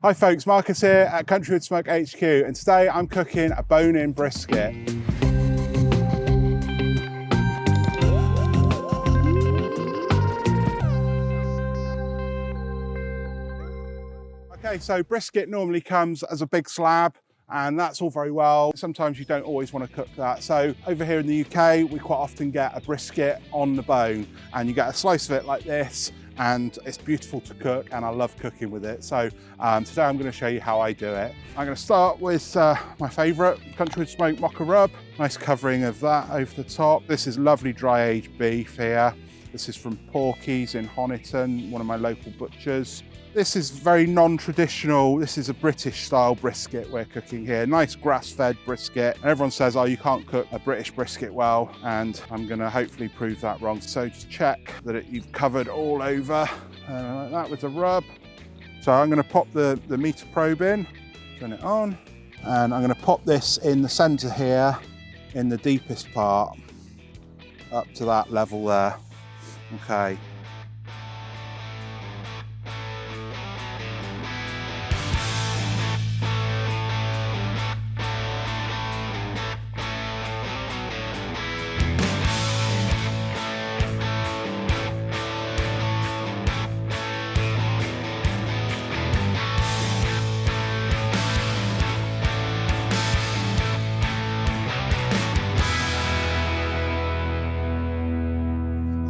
Hi folks, Marcus here at CountryWoodSmoke HQ, and today I'm cooking a bone-in brisket. Okay, so brisket normally comes as a big slab, and that's all very well. Sometimes you don't always want to cook that. So over here in the UK, we quite often get a brisket on the bone, and you get a slice of it like this, and it's beautiful to cook, and I love cooking with it. So today I'm going to show you how I do it. I'm going to start with my favourite, CountryWoodSmoke Mocha Rub. Nice covering of that over the top. This is lovely dry aged beef here. This is from Porky's in Honiton, one of my local butchers. This is very non-traditional. This is a British style brisket we're cooking here. Nice grass-fed brisket. And everyone says, oh, you can't cook a British brisket well, and I'm gonna hopefully prove that wrong. So just check that you've covered all over like that with the rub. So I'm gonna pop the meter probe in, turn it on, and I'm gonna pop this in the center here, in the deepest part, up to that level there. Okay.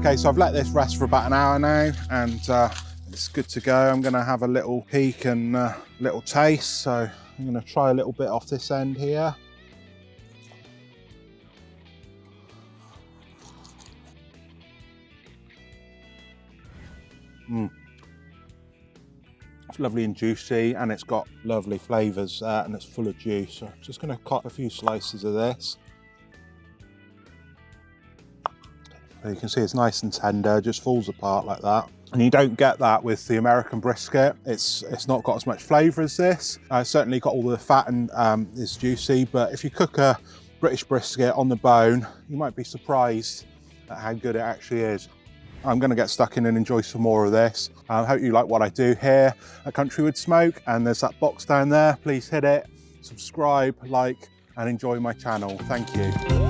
Okay, so I've let this rest for about an hour now, and it's good to go. I'm gonna have a little peek and little taste. So I'm gonna try a little bit off this end here. It's lovely and juicy, and it's got lovely flavours, and it's full of juice. So I'm just gonna cut a few slices of this. You can see it's nice and tender, just falls apart like that. And you don't get that with the American brisket. It's not got as much flavour as this. Certainly got all the fat and is juicy, but if you cook a British brisket on the bone, you might be surprised at how good it actually is. I'm gonna get stuck in and enjoy some more of this. I hope you like what I do here at CountryWoodSmoke, and there's that box down there. Please hit it, subscribe, like, and enjoy my channel. Thank you.